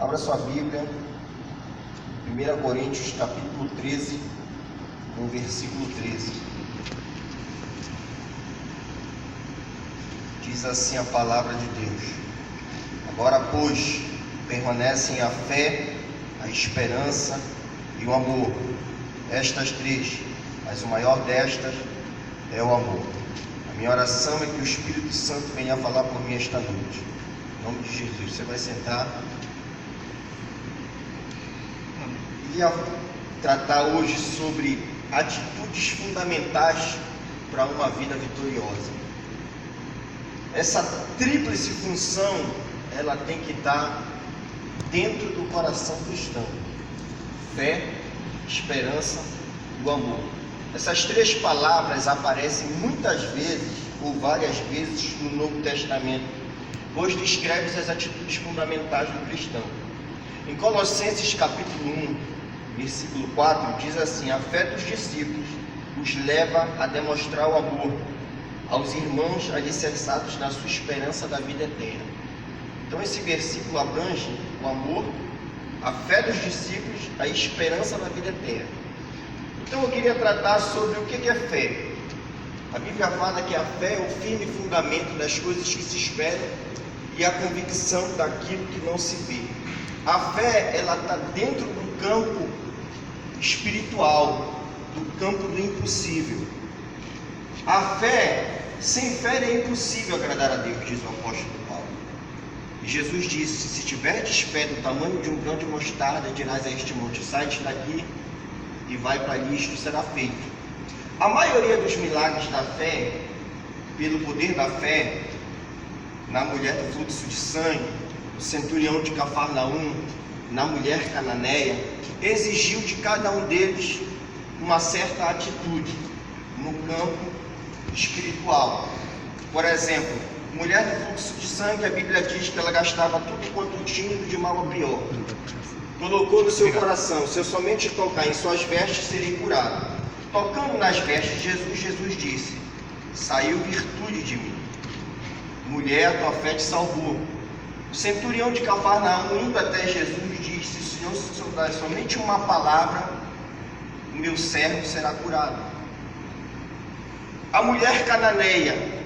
Abra sua Bíblia, 1 Coríntios capítulo 13, no versículo 13. Diz assim a palavra de Deus: Agora, pois, permanecem a fé, a esperança e o amor. Estas três, mas o maior destas é o amor. A minha oração é que o Espírito Santo venha falar por mim esta noite. Em nome de Jesus. Você vai sentar. Queria tratar hoje sobre atitudes fundamentais para uma vida vitoriosa. Essa tríplice função, ela tem que estar dentro do coração cristão: fé, esperança e o amor. Essas três palavras aparecem muitas vezes, ou várias vezes, no Novo Testamento, pois descreve as atitudes fundamentais do cristão. Em Colossenses capítulo 1, versículo 4, diz assim: a fé dos discípulos os leva a demonstrar o amor aos irmãos alicerçados na sua esperança da vida eterna. Então esse versículo abrange o amor, a fé dos discípulos, a esperança da vida eterna. Então eu queria tratar sobre o que é fé. A Bíblia fala que a fé é o firme fundamento das coisas que se esperam e a convicção daquilo que não se vê. A fé, ela está dentro do campo espiritual, do campo do impossível. A fé, sem fé é impossível agradar a Deus, diz o apóstolo Paulo. E Jesus disse: se tiverdes fé do tamanho de um grão de mostarda, dirás a este monte: sai-te daqui e vai para ali, isto será feito. A maioria dos milagres da fé, pelo poder da fé, na mulher do fluxo de sangue, no centurião de Cafarnaum, na mulher cananeia, exigiu de cada um deles uma certa atitude no campo espiritual. Por exemplo, mulher do fluxo de sangue, a Bíblia diz que ela gastava tudo quanto tinha de mal a pior. Colocou no seu coração: se eu somente tocar em suas vestes, serei curado. Tocando nas vestes de Jesus, Jesus disse: saiu virtude de mim. Mulher, a tua fé te salvou. O centurião de Cafarnaum, indo até Jesus, disse: Senhor, se o Senhor dar somente uma palavra, o meu servo será curado. A mulher cananeia,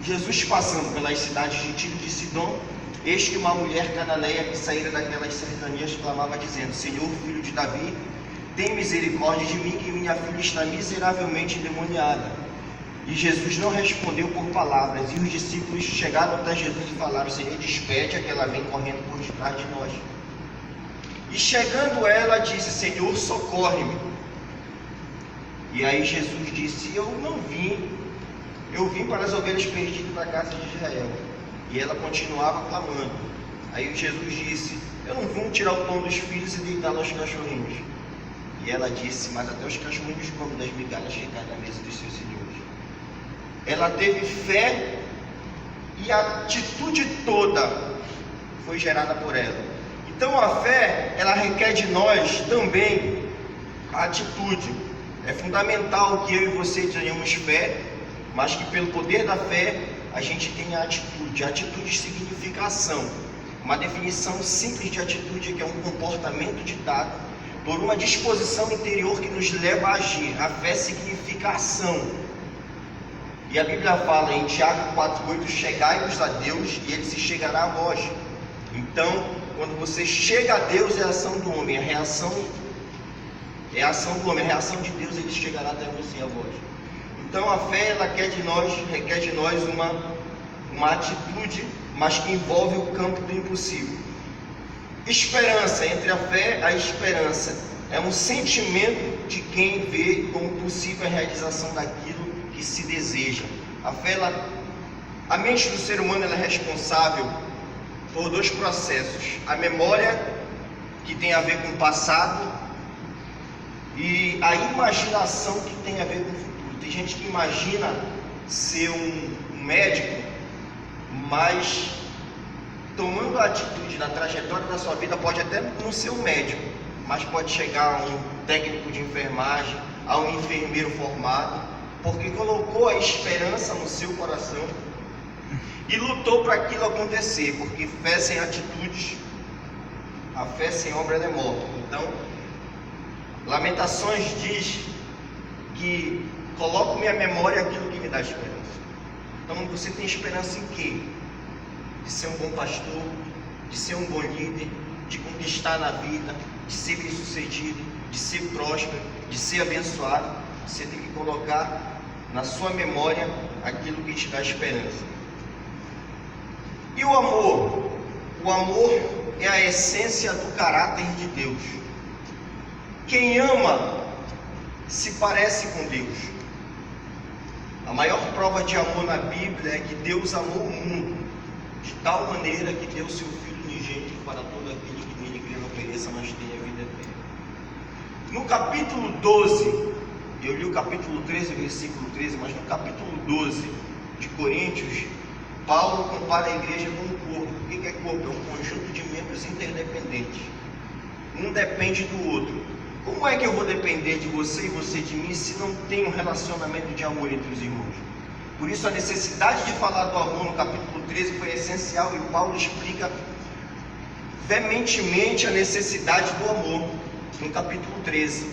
Jesus passando pelas cidades de Tiro e de Sidom, eis que uma mulher cananeia que saíra daquelas cercanias clamava dizendo: Senhor, filho de Davi, tem misericórdia de mim, que minha filha está miseravelmente endemoniada. E Jesus não respondeu por palavras, e os discípulos chegaram até Jesus e falaram: Senhor, despede a que ela vem correndo por detrás de nós. E chegando ela, disse: Senhor, socorre-me. E aí Jesus disse: eu vim para as ovelhas perdidas da casa de Israel. E ela continuava clamando. Aí Jesus disse: eu não vim tirar o pão dos filhos e deitá-lo aos cachorrinhos. E ela disse: mas até os cachorrinhos comem das migalhas que caem na mesa dos seus senhores. Ela teve fé e a atitude toda foi gerada por ela. Então a fé, ela requer de nós também a atitude. É fundamental que eu e você tenhamos fé, mas que pelo poder da fé a gente tenha atitude. Atitude significa ação. Uma definição simples de atitude é que é um comportamento ditado por uma disposição interior que nos leva a agir. A fé significa ação. E a Bíblia fala em Tiago 4,8: chegai-vos a Deus e Ele se chegará a vós. Então, quando você chega a Deus, é a ação do homem. A reação é a ação do homem. A reação de Deus, Ele chegará até você, a vós. Então, a fé, ela requer de nós uma atitude, mas que envolve o campo do impossível. Esperança, entre a fé e a esperança, é um sentimento de quem vê como possível a realização daquilo que se deseja. A fé, a mente do ser humano, ela é responsável por dois processos: a memória, que tem a ver com o passado, e a imaginação, que tem a ver com o futuro. Tem gente que imagina ser um médico, mas tomando a atitude na trajetória da sua vida, pode até não ser um médico, mas pode chegar a um técnico de enfermagem, a um enfermeiro formado, porque colocou a esperança no seu coração e lutou para aquilo acontecer, porque fé sem atitudes A fé sem obra ela é morta. Então, Lamentações diz que coloco minha memória aquilo que me dá esperança. Então, você tem esperança em quê? De ser um bom pastor, de ser um bom líder, de conquistar na vida, de ser bem-sucedido, de ser próspero, de ser abençoado. Você tem que colocar na sua memória aquilo que te dá esperança. E o amor? O amor é a essência do caráter de Deus. Quem ama se parece com Deus. A maior prova de amor na Bíblia é que Deus amou o mundo de tal maneira que deu seu Filho unigênito para todo aquele que nele crê não pereça, mas tenha vida eterna. No capítulo 12, eu li o capítulo 13, versículo 13, mas no capítulo 12 de Coríntios, Paulo compara a igreja com um corpo. O que é corpo? É um conjunto de membros interdependentes. Um depende do outro. Como é que eu vou depender de você e você de mim se não tem um relacionamento de amor entre os irmãos? Por isso a necessidade de falar do amor no capítulo 13 foi essencial, e Paulo explica veementemente a necessidade do amor no capítulo 13,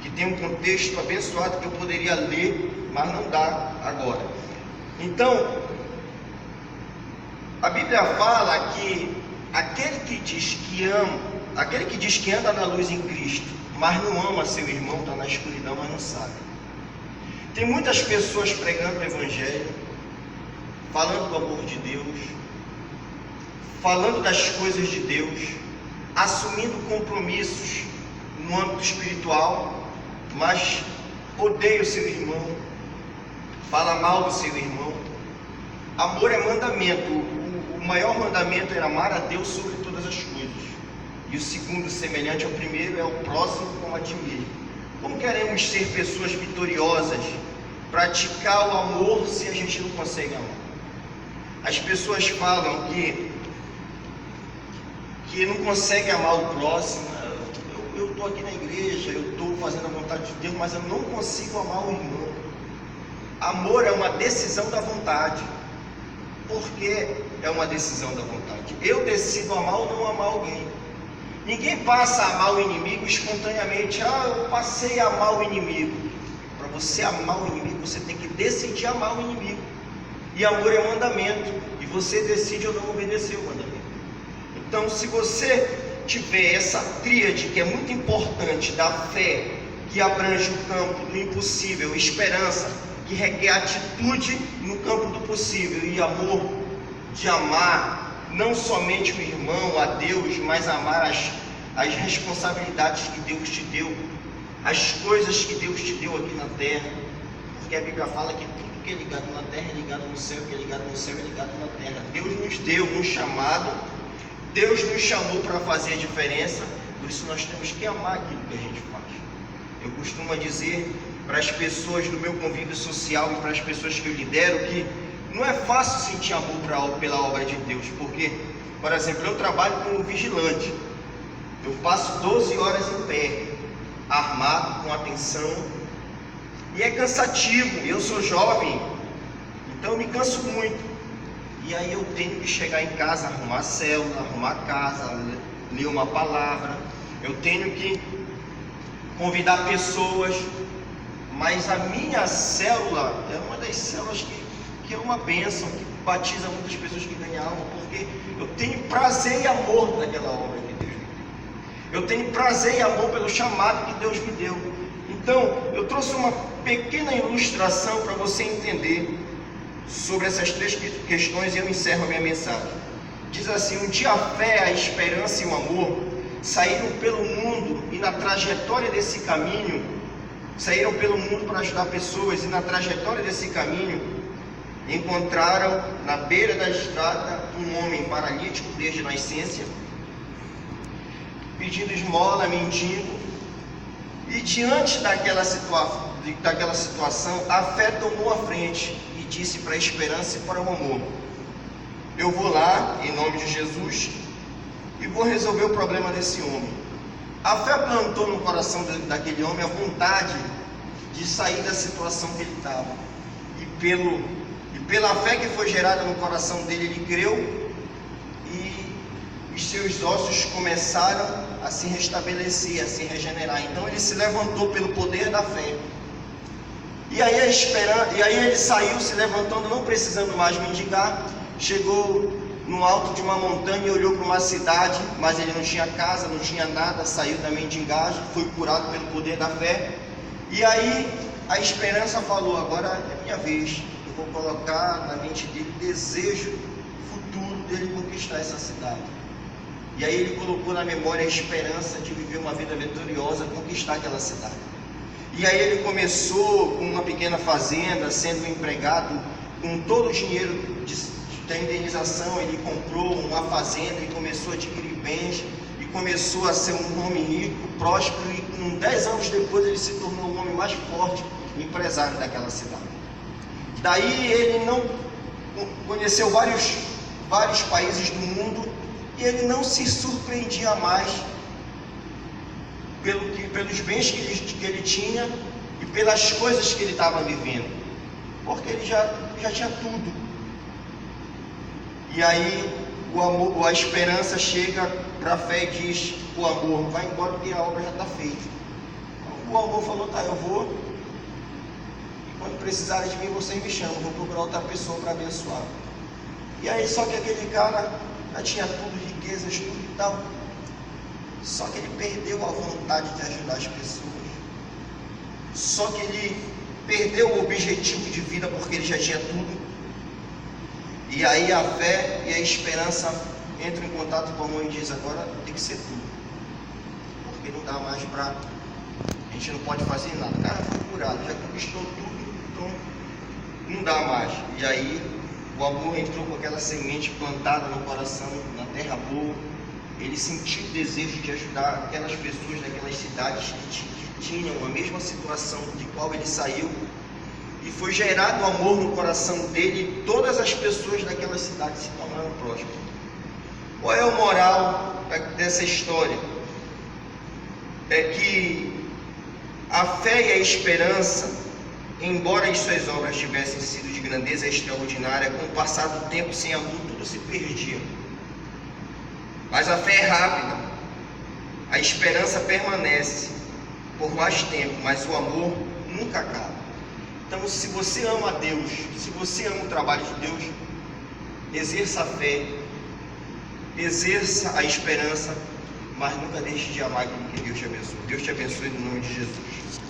que tem um contexto abençoado que eu poderia ler, mas não dá agora. Então, a Bíblia fala que aquele que diz que anda na luz em Cristo, mas não ama seu irmão, está na escuridão, mas não sabe. Tem muitas pessoas pregando o Evangelho, falando do amor de Deus, falando das coisas de Deus, assumindo compromissos no âmbito espiritual, mas odeia o seu irmão, fala mal do seu irmão. Amor é mandamento. O maior mandamento era amar a Deus sobre todas as coisas. E o segundo, semelhante ao primeiro, é o próximo como a ti mesmo. Como queremos ser pessoas vitoriosas, praticar o amor se a gente não consegue amar? As pessoas falam que não consegue amar o próximo. Eu estou aqui na igreja, eu estou fazendo a vontade de Deus, mas eu não consigo amar o irmão. Amor é uma decisão da vontade. Por que é uma decisão da vontade? Eu decido amar ou não amar alguém. Ninguém passa a amar o inimigo espontaneamente. Eu passei a amar o inimigo. Para você amar o inimigo, você tem que decidir amar o inimigo. E amor é mandamento. E você decide ou não obedecer o mandamento. Então, se você tiver essa tríade que é muito importante, da fé, que abrange o campo do impossível, esperança, que requer atitude no campo do possível, e amor, de amar não somente o irmão, a Deus, mas amar as responsabilidades que Deus te deu, as coisas que Deus te deu aqui na terra, porque a Bíblia fala que tudo que é ligado na terra é ligado no céu, que é ligado no céu é ligado na terra. Deus nos deu um chamado, Deus nos chamou para fazer a diferença, por isso nós temos que amar aquilo que a gente faz. Eu costumo dizer para as pessoas do meu convívio social e para as pessoas que eu lidero que não é fácil sentir amor pela obra de Deus, porque, por exemplo, eu trabalho como vigilante, eu passo 12 horas em pé, armado, com atenção, e é cansativo. Eu sou jovem, então eu me canso muito, e aí eu tenho que chegar em casa, arrumar a célula, arrumar a casa, ler uma palavra, eu tenho que convidar pessoas, mas a minha célula é uma das células que é uma bênção, que batiza muitas pessoas que ganham alma, porque eu tenho prazer e amor naquela obra que Deus me deu. Eu tenho prazer e amor pelo chamado que Deus me deu. Então, eu trouxe uma pequena ilustração para você entender sobre essas três questões e eu encerro a minha mensagem. Diz assim: um dia a fé, a esperança e o amor saíram pelo mundo, e na trajetória desse caminho, saíram pelo mundo para ajudar pessoas, e na trajetória desse caminho encontraram na beira da estrada um homem paralítico desde a nascença, pedindo esmola, mendigo, e diante daquela situação, a fé tomou a frente e disse para a esperança e para o amor: eu vou lá, em nome de Jesus, e vou resolver o problema desse homem. A fé plantou no coração daquele homem a vontade de sair da situação que ele estava, e pela fé que foi gerada no coração dele, ele creu, e os seus ossos começaram a se restabelecer, a se regenerar. Então ele se levantou pelo poder da fé. E aí ele saiu se levantando, não precisando mais mendigar. Chegou no alto de uma montanha e olhou para uma cidade, mas ele não tinha casa, não tinha nada. Saiu da mendigagem, foi curado pelo poder da fé. E aí a esperança falou: agora é minha vez. Eu vou colocar na mente dele o desejo futuro dele conquistar essa cidade. E aí ele colocou na memória a esperança de viver uma vida vitoriosa, conquistar aquela cidade. E aí ele começou com uma pequena fazenda, sendo empregado, com todo o dinheiro da indenização. Ele comprou uma fazenda e começou a adquirir bens, e começou a ser um homem rico, próspero, e com 10 anos depois ele se tornou o homem mais forte empresário daquela cidade. Daí ele não conheceu vários países do mundo, e ele não se surpreendia mais pelos bens que ele tinha e pelas coisas que ele estava vivendo, porque ele já tinha tudo. E aí o amor, a esperança chega para a fé e diz: o amor, vai embora porque a obra já está feita. O amor falou: tá, eu vou, e quando precisarem de mim vocês me chamam, vou procurar outra pessoa para abençoar. E aí, só que aquele cara já tinha tudo, riquezas, tudo e tal, só que ele perdeu a vontade de ajudar as pessoas. Só que ele perdeu o objetivo de vida porque ele já tinha tudo. E aí a fé e a esperança entram em contato com a mãe e diz: agora tem que ser tudo, porque não dá mais para, a gente não pode fazer nada. O cara foi curado, já conquistou tudo, então não dá mais. E aí o amor entrou com aquela semente plantada no coração, na terra boa. Ele sentiu o desejo de ajudar aquelas pessoas daquelas cidades que tinham a mesma situação de qual ele saiu. E foi gerado amor no coração dele, e todas as pessoas daquela cidade se tornaram prósperas. Qual é a moral dessa história? É que a fé e a esperança, embora as suas obras tivessem sido de grandeza extraordinária, com o passar do tempo, sem amor, tudo se perdia. Mas a fé é rápida, a esperança permanece por mais tempo, mas o amor nunca acaba. Então, se você ama a Deus, se você ama o trabalho de Deus, exerça a fé, exerça a esperança, mas nunca deixe de amar aquilo que Deus te abençoe. Deus te abençoe no nome de Jesus.